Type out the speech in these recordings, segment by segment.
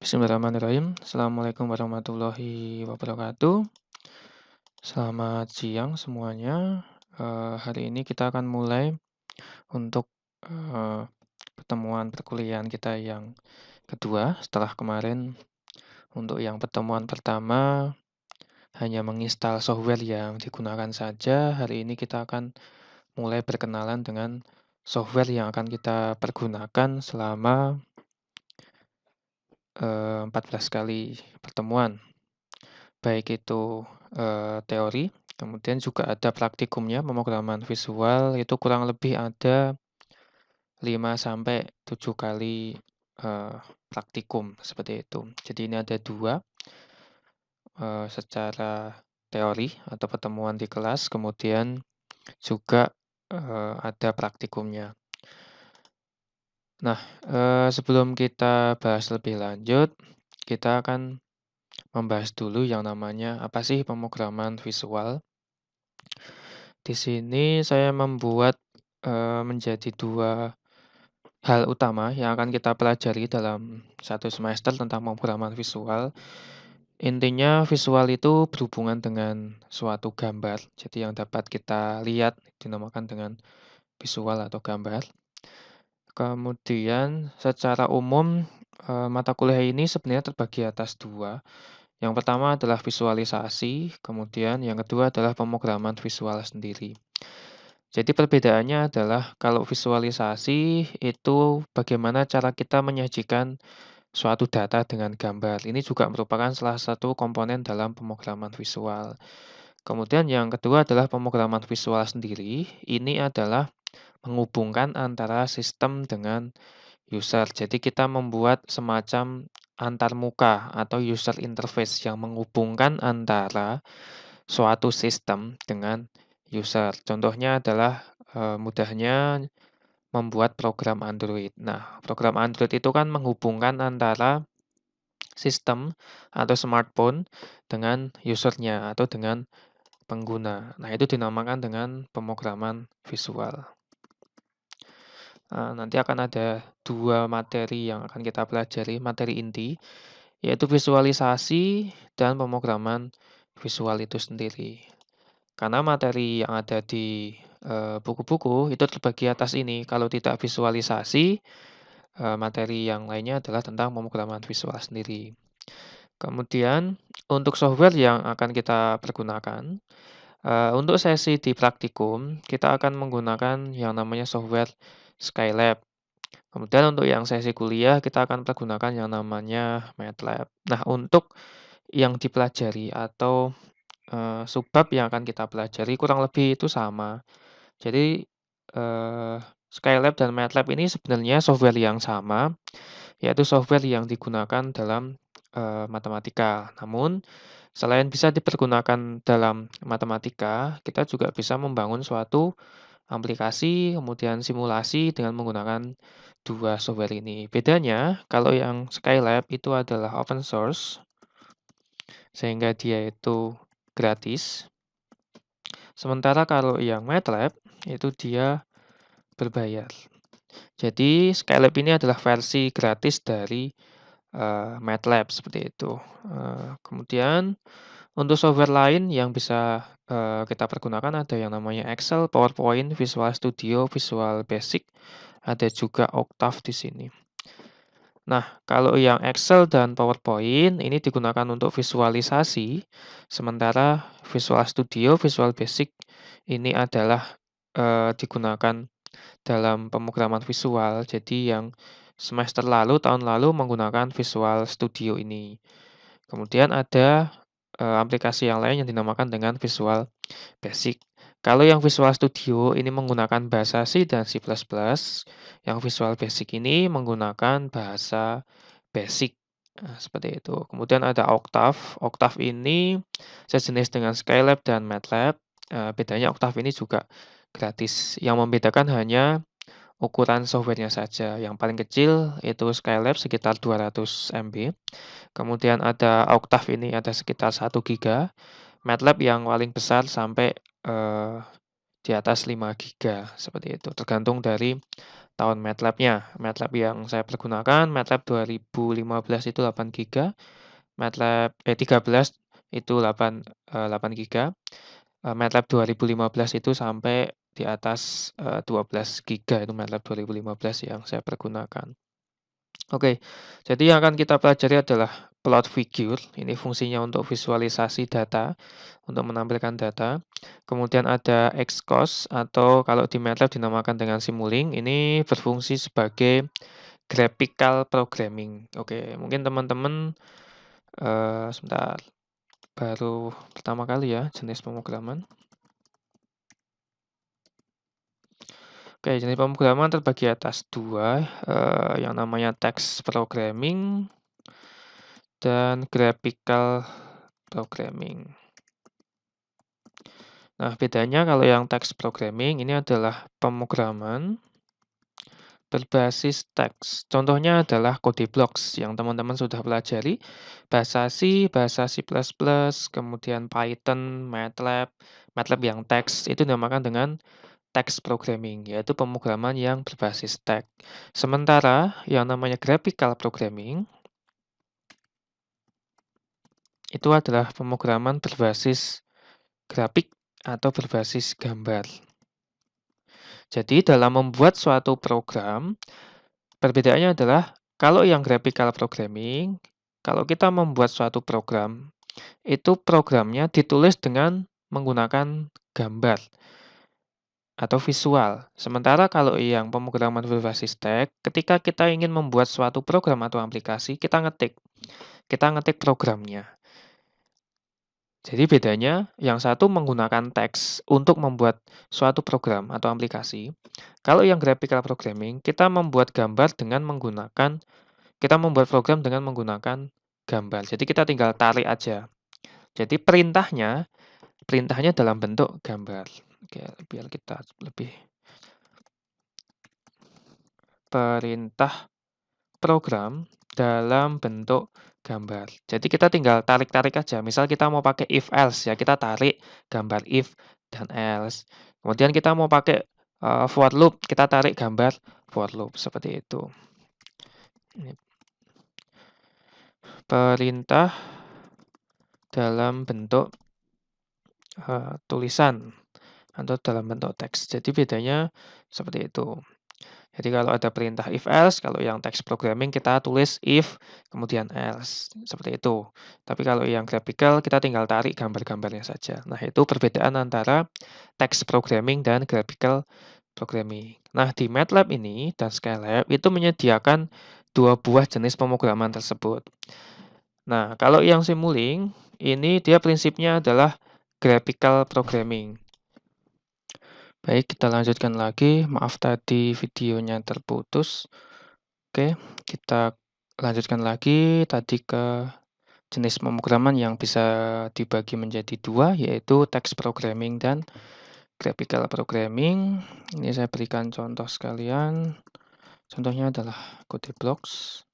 Bismillahirrahmanirrahim. Assalamualaikum warahmatullahi wabarakatuh. Selamat siang semuanya. Hari ini kita akan mulai untuk pertemuan perkuliahan kita yang kedua setelah kemarin. Untuk yang pertemuan pertama hanya menginstal software yang digunakan saja. Hari ini kita akan mulai berkenalan dengan software yang akan kita pergunakan selama 14 kali pertemuan. Baik itu teori, kemudian juga ada praktikumnya, pemrograman visual itu kurang lebih ada 5 sampai 7 kali praktikum seperti itu. Jadi ini ada 2 secara teori atau pertemuan di kelas, kemudian juga ada praktikumnya. Nah, sebelum kita bahas lebih lanjut, kita akan membahas dulu yang namanya apa sih pemrograman visual. Di sini saya membuat menjadi 2 hal utama yang akan kita pelajari dalam 1 semester tentang pemrograman visual. Intinya visual itu berhubungan dengan suatu gambar, jadi yang dapat kita lihat dinamakan dengan visual atau gambar. Kemudian secara umum, mata kuliah ini sebenarnya terbagi atas 2. Yang pertama adalah visualisasi, kemudian yang kedua adalah pemrograman visual sendiri. Jadi perbedaannya adalah kalau visualisasi itu bagaimana cara kita menyajikan suatu data dengan gambar. Ini juga merupakan salah satu komponen dalam pemrograman visual. Kemudian yang kedua adalah pemrograman visual sendiri. Ini adalah menghubungkan antara sistem dengan user. Jadi kita membuat semacam antarmuka atau user interface yang menghubungkan antara suatu sistem dengan user. Contohnya adalah mudahnya membuat program Android. Nah, program Android itu kan menghubungkan antara sistem atau smartphone dengan usernya atau dengan pengguna. Nah, itu dinamakan dengan pemrograman visual. Nanti akan ada 2 materi yang akan kita pelajari, materi inti, yaitu visualisasi dan pemrograman visual itu sendiri. Karena materi yang ada di buku-buku itu terbagi atas ini. Kalau tidak visualisasi, materi yang lainnya adalah tentang pemrograman visual sendiri. Kemudian untuk software yang akan kita pergunakan, untuk sesi di praktikum kita akan menggunakan yang namanya software Skylab. Kemudian untuk yang sesi kuliah kita akan pergunakan yang namanya MATLAB. Nah, untuk yang dipelajari atau subbab yang akan kita pelajari kurang lebih itu sama. Jadi, Skylab dan MATLAB ini sebenarnya software yang sama, yaitu software yang digunakan dalam matematika. Namun, selain bisa dipergunakan dalam matematika, kita juga bisa membangun suatu aplikasi, kemudian simulasi dengan menggunakan 2 software ini. Bedanya, kalau yang Skylab itu adalah open source, sehingga dia itu gratis. Sementara kalau yang MATLAB, itu dia berbayar. Jadi Skylab ini adalah versi gratis dari MATLAB, seperti itu. Kemudian untuk software lain yang bisa kita pergunakan ada yang namanya Excel, PowerPoint, Visual Studio, Visual Basic, ada juga Octave di sini. Nah, kalau yang Excel dan PowerPoint ini digunakan untuk visualisasi, sementara Visual Studio, Visual Basic ini adalah digunakan dalam pemrograman visual. Jadi yang semester lalu, tahun lalu menggunakan Visual Studio ini. Kemudian ada aplikasi yang lain yang dinamakan dengan Visual Basic. Kalau yang Visual Studio ini menggunakan bahasa C dan C++, yang Visual Basic ini menggunakan bahasa Basic. Nah, seperti itu. Kemudian ada Octave. Octave ini sejenis dengan Skylab dan MATLAB. Bedanya Octave ini juga gratis. Yang membedakan hanya ukuran softwarenya saja. Yang paling kecil itu Skylab sekitar 200 MB. Kemudian ada Octave ini ada sekitar 1 giga. MATLAB yang paling besar sampai di atas 5 giga seperti itu, tergantung dari tahun MATLAB-nya. MATLAB yang saya pergunakan, MATLAB 2015 itu 8 giga, MATLAB 13 itu 8 giga, MATLAB 2015 itu sampai di atas 12 giga itu MATLAB 2015 yang saya pergunakan. Oke, jadi yang akan kita pelajari adalah plot figure. Ini fungsinya untuk visualisasi data, untuk menampilkan data. Kemudian ada Xcos atau kalau di MATLAB dinamakan dengan Simulink. Ini berfungsi sebagai graphical programming. Oke, mungkin teman-teman sebentar, baru pertama kali ya jenis pemrograman. Oke, jenis pemrograman terbagi atas dua, yang namanya text programming dan graphical programming. Nah, bedanya kalau yang text programming ini adalah pemrograman berbasis teks. Contohnya adalah kode blocks yang teman-teman sudah pelajari, bahasa C, bahasa C++, kemudian Python, MATLAB, MATLAB yang teks itu dinamakan dengan text programming, yaitu pemrograman yang berbasis teks. Sementara yang namanya graphical programming itu adalah pemrograman berbasis grafik atau berbasis gambar. Jadi dalam membuat suatu program, perbedaannya adalah kalau yang graphical programming, kalau kita membuat suatu program, itu programnya ditulis dengan menggunakan gambar atau visual. Sementara kalau yang pemrograman berbasis teks, ketika kita ingin membuat suatu program atau aplikasi, kita ngetik programnya. Jadi bedanya, yang satu menggunakan teks untuk membuat suatu program atau aplikasi. Kalau yang graphical programming, kita membuat program dengan menggunakan gambar. Jadi kita tinggal tarik aja. Jadi perintahnya dalam bentuk gambar. Oke, biar kita lebih. Perintah program dalam bentuk gambar. Jadi kita tinggal tarik-tarik aja. Misal kita mau pakai if else ya, kita tarik gambar if dan else. Kemudian kita mau pakai for loop, kita tarik gambar for loop seperti itu. Ini perintah dalam bentuk tulisan atau dalam bentuk teks. Jadi bedanya seperti itu. Jadi kalau ada perintah if else, kalau yang text programming kita tulis if kemudian else, seperti itu. Tapi kalau yang graphical kita tinggal tarik gambar-gambarnya saja. Nah, itu perbedaan antara text programming dan graphical programming. Nah, di MATLAB ini dan Scilab itu menyediakan dua buah jenis pemrograman tersebut. Nah, kalau yang Simulink ini dia prinsipnya adalah graphical programming. Baik, kita lanjutkan lagi. Maaf tadi videonya terputus. Oke, kita lanjutkan lagi tadi ke jenis pemrograman yang bisa dibagi menjadi dua, yaitu text programming dan graphical programming. Ini saya berikan contoh sekalian. Contohnya adalah kode blocks.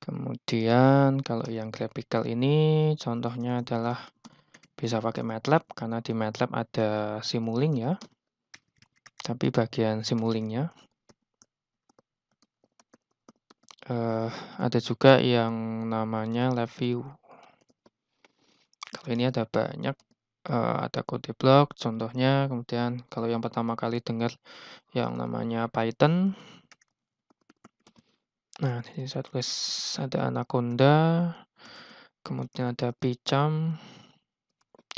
Kemudian kalau yang graphical ini contohnya adalah bisa pakai MATLAB, karena di MATLAB ada Simulink ya. Tapi bagian Simulink-nya ada juga yang namanya LabVIEW. Kalau ini ada banyak, ada kode block contohnya, kemudian kalau yang pertama kali dengar yang namanya Python. Nah, di sini saya tulis ada Anaconda, kemudian ada PyCharm,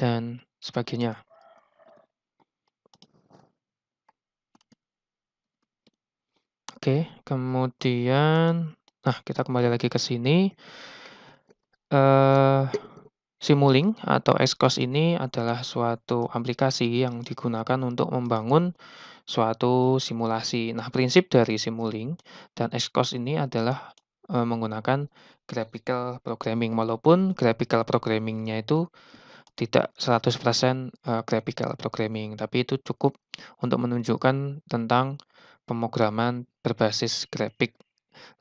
dan sebagainya. Oke, kemudian, nah kita kembali lagi ke sini. Simulink atau Xcos ini adalah suatu aplikasi yang digunakan untuk membangun suatu simulasi. Nah, prinsip dari Simulink dan Xcos ini adalah menggunakan graphical programming, walaupun graphical programming-nya itu tidak 100% graphical programming, tapi itu cukup untuk menunjukkan tentang pemrograman berbasis grafik.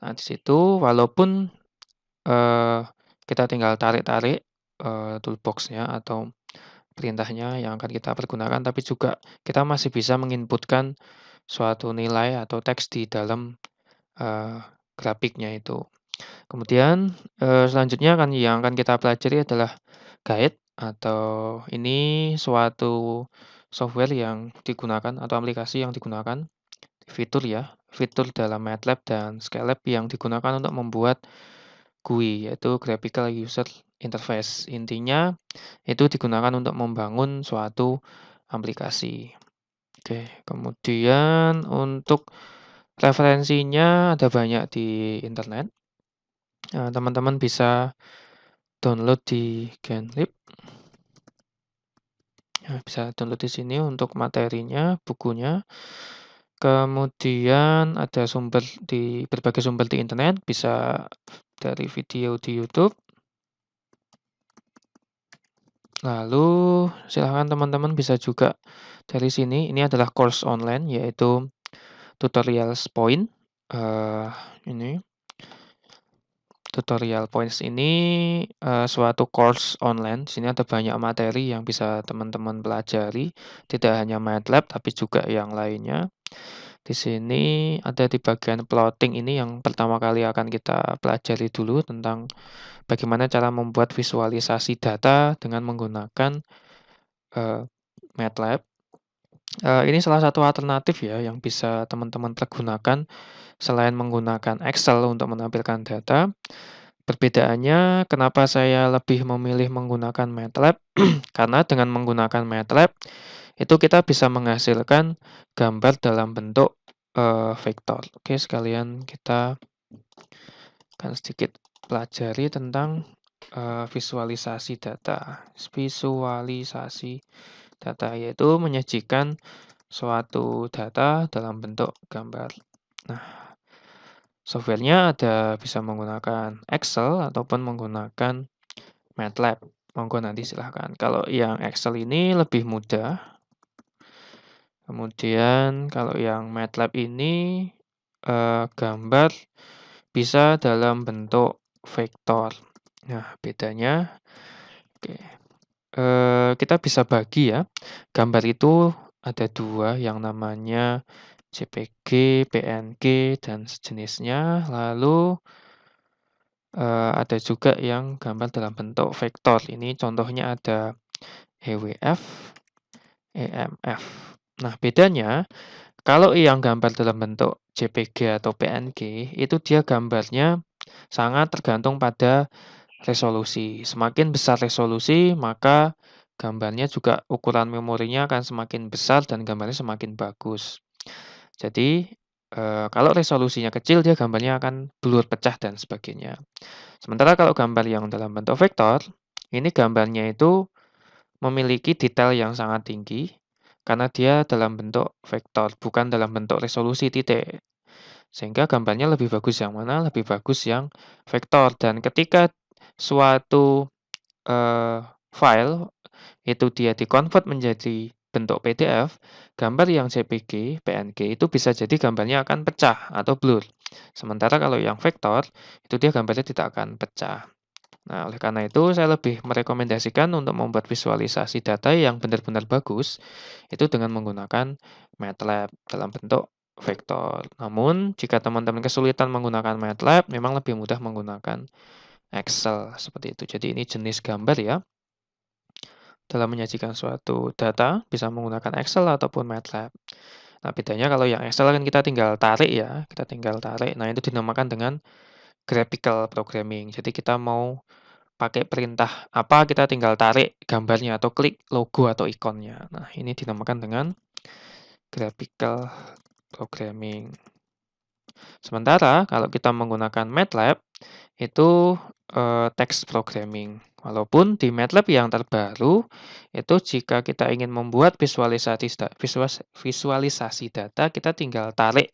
Nah, di situ walaupun kita tinggal tarik-tarik toolbox-nya atau perintahnya yang akan kita pergunakan, tapi juga kita masih bisa menginputkan suatu nilai atau teks di dalam, grafiknya itu. Kemudian, selanjutnya yang akan kita pelajari adalah guide atau ini suatu software yang digunakan atau aplikasi yang digunakan, fitur ya, fitur dalam MATLAB dan Scilab yang digunakan untuk membuat GUI, yaitu Graphical User Interface. Intinya itu digunakan untuk membangun suatu aplikasi. Oke, kemudian untuk referensinya ada banyak di internet. Teman-teman bisa download di Genlib. Bisa download di sini untuk materinya, bukunya. Kemudian ada sumber di berbagai sumber di internet, bisa dari video di YouTube. Lalu silahkan teman-teman bisa juga dari sini, ini adalah course online yaitu Tutorials Point. Ini Tutorial Points ini suatu course online. Di sini ada banyak materi yang bisa teman-teman pelajari, tidak hanya MATLAB tapi juga yang lainnya. Di sini ada di bagian plotting ini yang pertama kali akan kita pelajari dulu tentang bagaimana cara membuat visualisasi data dengan menggunakan MATLAB. Ini salah satu alternatif ya yang bisa teman-teman pergunakan selain menggunakan Excel untuk menampilkan data. Perbedaannya kenapa saya lebih memilih menggunakan MATLAB, karena dengan menggunakan MATLAB, itu kita bisa menghasilkan gambar dalam bentuk, vektor. Oke, sekalian kita akan sedikit pelajari tentang, visualisasi data. Visualisasi data, yaitu menyajikan suatu data dalam bentuk gambar. Nah, software-nya ada bisa menggunakan Excel ataupun menggunakan MATLAB. Monggo nanti silahkan. Kalau yang Excel ini lebih mudah. Kemudian kalau yang MATLAB ini gambar bisa dalam bentuk vektor. Nah, bedanya oke, kita bisa bagi ya. Gambar itu ada dua yang namanya JPG, PNG, dan sejenisnya. Lalu ada juga yang gambar dalam bentuk vektor. Ini contohnya ada EWF, EMF. Nah, bedanya kalau yang gambar dalam bentuk JPG atau PNG itu dia gambarnya sangat tergantung pada resolusi. Semakin besar resolusi, maka gambarnya juga ukuran memorinya akan semakin besar dan gambarnya semakin bagus. Jadi, kalau resolusinya kecil, dia gambarnya akan blur, pecah, dan sebagainya. Sementara kalau gambar yang dalam bentuk vektor, ini gambarnya itu memiliki detail yang sangat tinggi karena dia dalam bentuk vektor, bukan dalam bentuk resolusi titik. Sehingga gambarnya lebih bagus yang mana? Lebih bagus yang vektor. Dan ketika suatu file itu dia di-convert menjadi bentuk PDF, gambar yang JPG, PNG itu bisa jadi gambarnya akan pecah atau blur. Sementara kalau yang vektor, itu dia gambarnya tidak akan pecah. Nah, oleh karena itu saya lebih merekomendasikan untuk membuat visualisasi data yang benar-benar bagus, itu dengan menggunakan MATLAB dalam bentuk vektor. Namun, jika teman-teman kesulitan menggunakan MATLAB, memang lebih mudah menggunakan Excel, seperti itu. Jadi ini jenis gambar ya. Dalam menyajikan suatu data, bisa menggunakan Excel ataupun MATLAB. Nah, bedanya kalau yang Excel kan kita tinggal tarik ya, kita tinggal tarik. Nah, itu dinamakan dengan graphical programming. Jadi kita mau pakai perintah apa, kita tinggal tarik gambarnya atau klik logo atau ikonnya. Nah, ini dinamakan dengan graphical programming. Sementara kalau kita menggunakan MATLAB, itu text programming. Walaupun di MATLAB yang terbaru, itu jika kita ingin membuat visualisasi data, kita tinggal tarik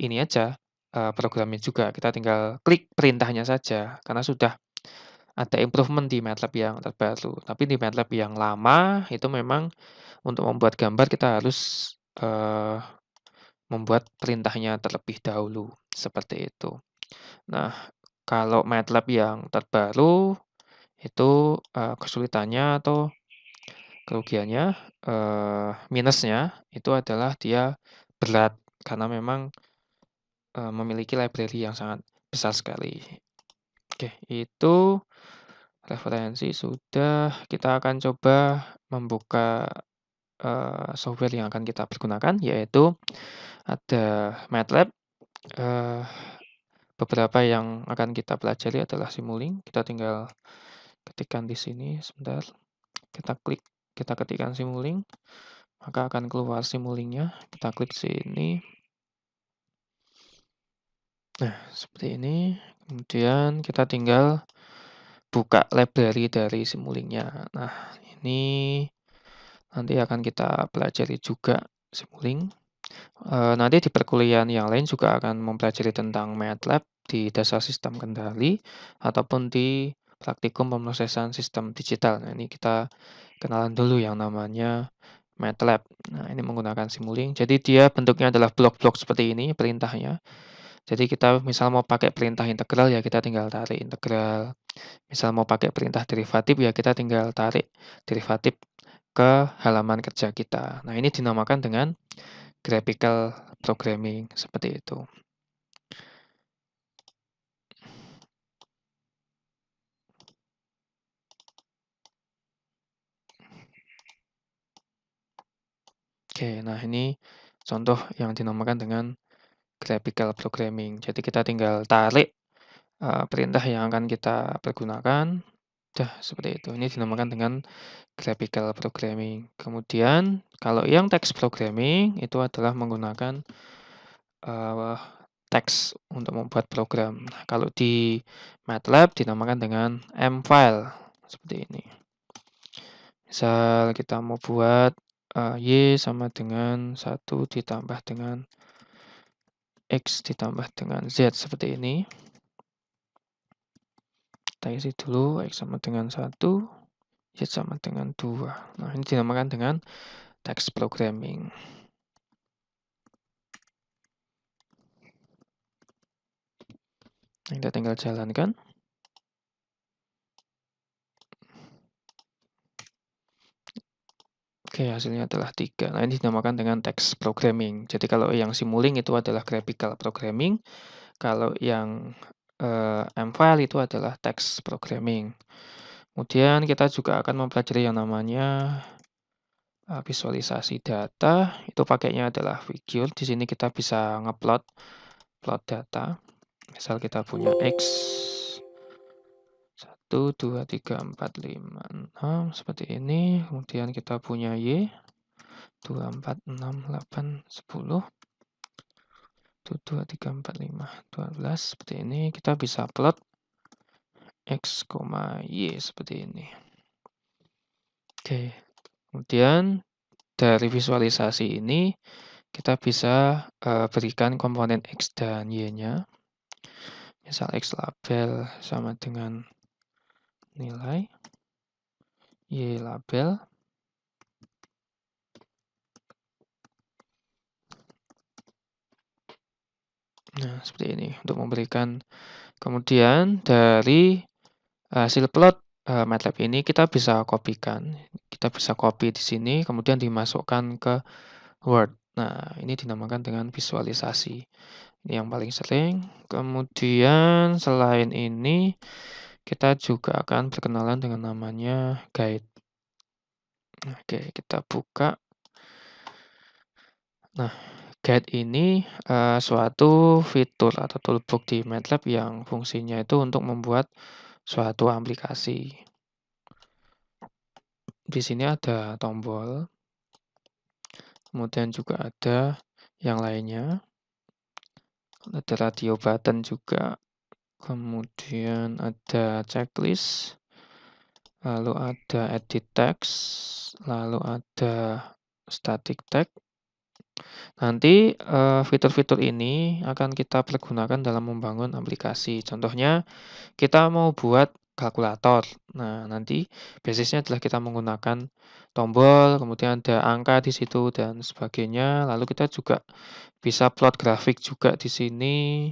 ini aja, programnya juga. Kita tinggal klik perintahnya saja, karena sudah ada improvement di MATLAB yang terbaru. Tapi di MATLAB yang lama, itu memang untuk membuat gambar kita harus membuat perintahnya terlebih dahulu, seperti itu. Nah, kalau MATLAB yang terbaru, itu kesulitannya atau kerugiannya, minusnya itu adalah dia berat karena memang, memiliki library yang sangat besar sekali. Oke, itu referensi sudah, kita akan coba membuka, software yang akan kita pergunakan, yaitu ada MATLAB, eee, beberapa yang akan kita pelajari adalah Simulink, kita tinggal ketikkan di sini sebentar, kita klik, kita ketikkan Simulink, maka akan keluar Simulink-nya, kita klik sini. Nah, seperti ini, kemudian kita tinggal buka library dari Simulink-nya. Nah, ini nanti akan kita pelajari juga Simulink. Nanti di perkuliahan yang lain juga akan mempelajari tentang MATLAB di dasar sistem kendali ataupun di praktikum pemrosesan sistem digital. Nah, ini kita kenalan dulu yang namanya MATLAB. Nah, ini menggunakan Simulink. Jadi dia bentuknya adalah blok-blok seperti ini perintahnya. Jadi kita misal mau pakai perintah integral ya kita tinggal tarik integral. Misal mau pakai perintah derivatif ya kita tinggal tarik derivatif ke halaman kerja kita. Nah, ini dinamakan dengan graphical programming seperti itu. Oke, nah ini contoh yang dinamakan dengan graphical programming. Jadi kita tinggal tarik perintah yang akan kita pergunakan. Dah seperti itu. Ini dinamakan dengan graphical programming. Kemudian kalau yang text programming itu adalah menggunakan uh, teks untuk membuat program. Nah, kalau di MATLAB dinamakan dengan M-file seperti ini. Misal kita mau buat Y sama dengan 1 ditambah dengan X ditambah dengan Z seperti ini. Kita isi dulu X sama dengan 1, Z sama dengan 2. Nah, ini dinamakan dengan text programming. Kita tinggal jalankan. Oke, hasilnya adalah 3. Nah, ini dinamakan dengan text programming. Jadi kalau yang Simulink itu adalah graphical programming, kalau yang M-file itu adalah text programming. Kemudian kita juga akan mempelajari yang namanya visualisasi data. Itu pakainya adalah figure. Di sini kita bisa plot data. Misal kita punya X 1, 2, 3, 4, 5, 6 seperti ini. Kemudian kita punya Y 2, 4, 6, 8, 10. 1, 2, 3, 4, 5, 12 seperti ini. Kita bisa plot X, Y seperti ini. Oke. Kemudian dari visualisasi ini kita bisa berikan komponen X dan Y-nya. Misal X label sama dengan nilai, Y label. Nah, seperti ini untuk memberikan. Kemudian dari hasil plot MATLAB ini kita bisa kopikan. Kita bisa copy di sini kemudian dimasukkan ke Word. Nah, ini dinamakan dengan visualisasi. Ini yang paling sering. Kemudian selain ini kita juga akan berkenalan dengan namanya guide. Oke, kita buka. Nah, guide ini suatu fitur atau toolbox di MATLAB yang fungsinya itu untuk membuat suatu aplikasi. Di sini ada tombol, kemudian juga ada yang lainnya. Ada radio button juga, kemudian ada checklist, lalu ada edit text, lalu ada static text. Nanti fitur-fitur ini akan kita pergunakan dalam membangun aplikasi. Contohnya kita mau buat kalkulator. Nah, nanti basisnya adalah kita menggunakan tombol, kemudian ada angka di situ dan sebagainya. Lalu kita juga bisa plot grafik juga di sini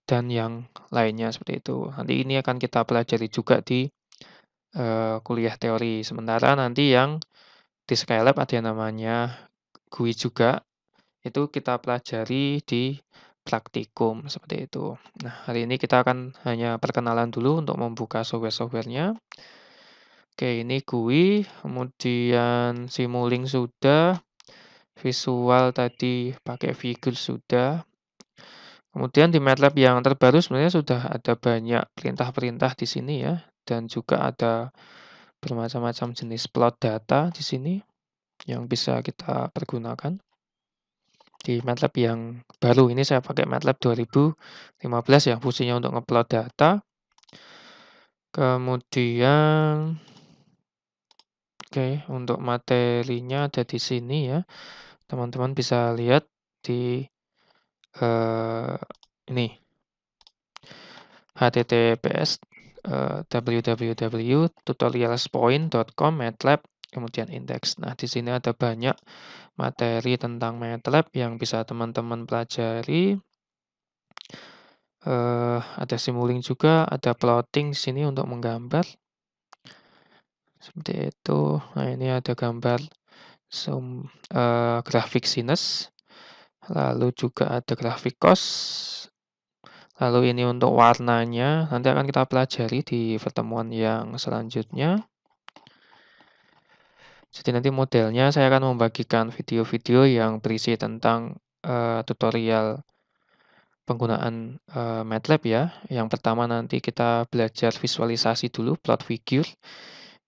dan yang lainnya seperti itu. Nanti ini akan kita pelajari juga di kuliah teori. Sementara nanti yang Di Skylab ada yang namanya GUI juga, itu kita pelajari di praktikum, seperti itu. Nah, hari ini kita akan hanya perkenalan dulu untuk membuka software-software-nya. Oke, ini GUI, kemudian Simulink sudah, visual tadi pakai figur sudah. Kemudian di MATLAB yang terbaru sebenarnya sudah ada banyak perintah-perintah di sini ya, dan juga ada bermacam-macam jenis plot data di sini yang bisa kita pergunakan. Di MATLAB yang baru ini saya pakai MATLAB 2015 ya, fungsinya untuk ngeplot data. Kemudian oke, untuk materinya ada di sini ya. Teman-teman bisa lihat di ini https www.tutorialspoint.com MATLAB kemudian index. Nah, di sini ada banyak materi tentang MATLAB yang bisa teman-teman pelajari. Ada Simulink juga, ada plotting di sini untuk menggambar. Seperti itu. Nah, ini ada gambar grafik sinus. Lalu juga ada grafik cos. Lalu ini untuk warnanya, nanti akan kita pelajari di pertemuan yang selanjutnya. Jadi nanti modelnya saya akan membagikan video-video yang berisi tentang tutorial penggunaan MATLAB ya. Yang pertama nanti kita belajar visualisasi dulu, plot figure.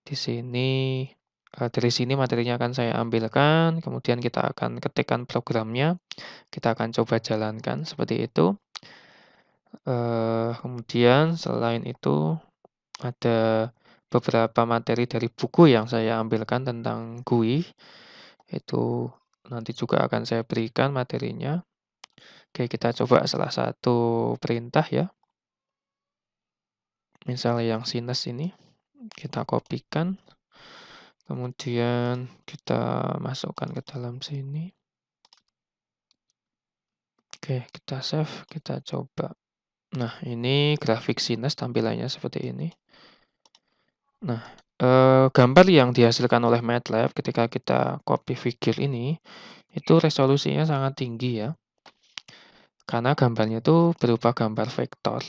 Di sini dari sini materinya akan saya ambilkan, kemudian kita akan ketikkan programnya, kita akan coba jalankan seperti itu. Kemudian selain itu ada beberapa materi dari buku yang saya ambilkan tentang GUI, itu nanti juga akan saya berikan materinya. Oke, kita coba salah satu perintah ya. Misalnya yang sinus ini, kita kopikan, kemudian kita masukkan ke dalam sini. Oke, kita save, kita coba. Nah, ini grafik sinus tampilannya seperti ini. Nah, gambar yang dihasilkan oleh MATLAB ketika kita copy figure ini, itu resolusinya sangat tinggi ya. Karena gambarnya itu berupa gambar vektor.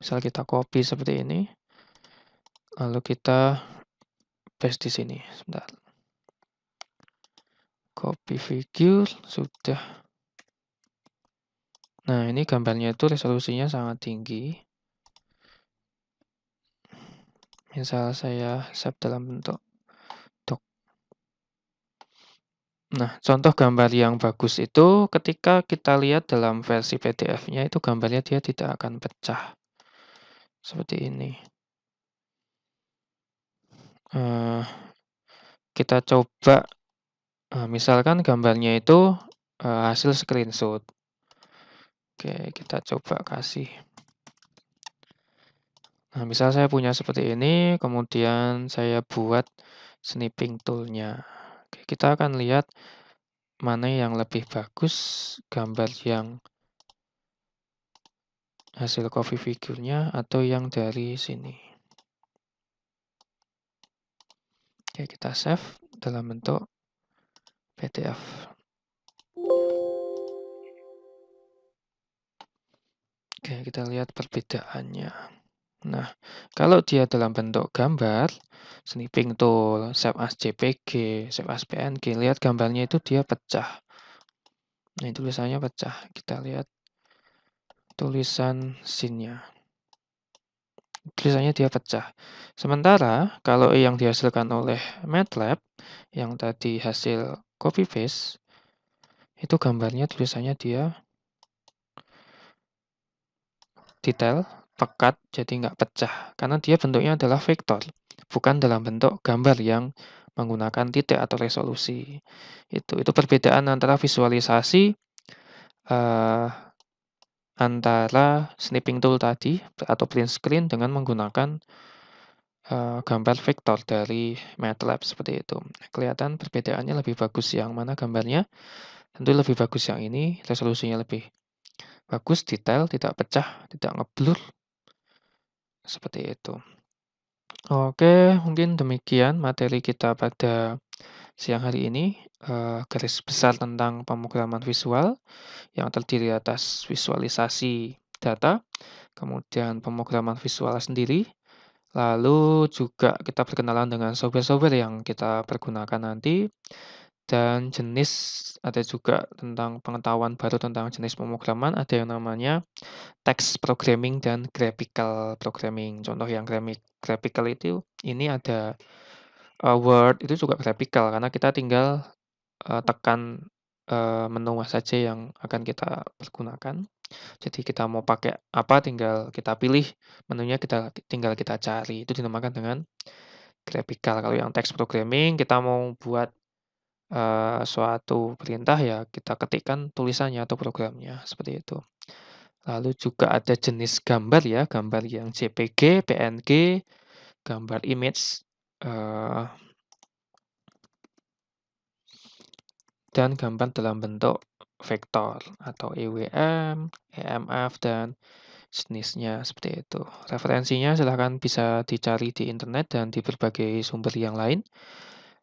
Misal kita copy seperti ini, lalu kita paste di sini. Sebentar. Copy figure, sudah. Nah, ini gambarnya itu resolusinya sangat tinggi. Misal saya save dalam bentuk doc. Nah, contoh gambar yang bagus itu ketika kita lihat dalam versi PDF-nya itu gambarnya dia tidak akan pecah. Seperti ini. Kita coba, misalkan gambarnya itu hasil screenshot. Oke, kita coba kasih. Nah, misal saya punya seperti ini, kemudian saya buat snipping tool-nya. Oke, kita akan lihat mana yang lebih bagus, gambar yang hasil copy figure-nya atau yang dari sini. Oke, kita save dalam bentuk PDF. Oke, kita lihat perbedaannya. Nah, kalau dia dalam bentuk gambar, snipping tool, save as JPG, save as PNG, lihat gambarnya itu dia pecah. Nah, tulisannya pecah. Kita lihat tulisan scene-nya. Tulisannya dia pecah. Sementara kalau yang dihasilkan oleh MATLAB, yang tadi hasil copy paste, itu gambarnya tulisannya dia detail, pekat, jadi nggak pecah. Karena dia bentuknya adalah vektor, bukan dalam bentuk gambar yang menggunakan titik atau resolusi. Itu perbedaan antara visualisasi antara snipping tool tadi atau print screen dengan menggunakan gambar vektor dari MATLAB seperti itu. Kelihatan perbedaannya lebih bagus yang mana gambarnya? Tentu lebih bagus yang ini, resolusinya lebih bagus, detail, tidak pecah, tidak ngeblur. Seperti itu. Oke, mungkin demikian materi kita pada siang hari ini, garis besar tentang pemrograman visual yang terdiri atas visualisasi data, kemudian pemrograman visual sendiri, lalu juga kita berkenalan dengan software-software yang kita pergunakan nanti, dan ada juga tentang pengetahuan baru tentang jenis pemrograman, ada yang namanya text programming dan graphical programming. Contoh yang graphical itu ini ada, Word itu juga graphical karena kita tinggal, tekan, menu saja yang akan kita pergunakan. Jadi kita mau pakai apa tinggal kita pilih, menunya tinggal kita cari, itu dinamakan dengan graphical. Kalau yang text programming kita mau buat, suatu perintah ya kita ketikkan tulisannya atau programnya, seperti itu. Lalu juga ada jenis gambar ya, gambar yang JPG, PNG, gambar image, eee, dan gambar dalam bentuk vektor atau EWM, EMF, dan jenisnya, seperti itu. Referensinya silahkan bisa dicari di internet dan di berbagai sumber yang lain,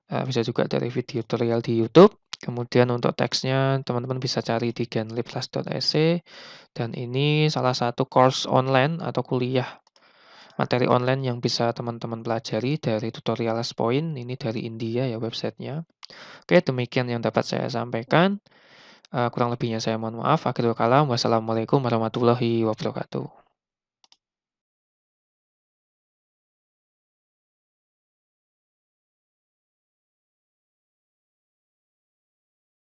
bisa juga dari video tutorial di YouTube. Kemudian untuk teksnya teman-teman bisa cari di genlibclass.se, dan ini salah satu course online atau kuliah materi online yang bisa teman-teman pelajari dari Tutorials Point, ini dari India ya websitenya. Oke, demikian yang dapat saya sampaikan, kurang lebihnya saya mohon maaf. Akhirul kalam, wassalamualaikum warahmatullahi wabarakatuh.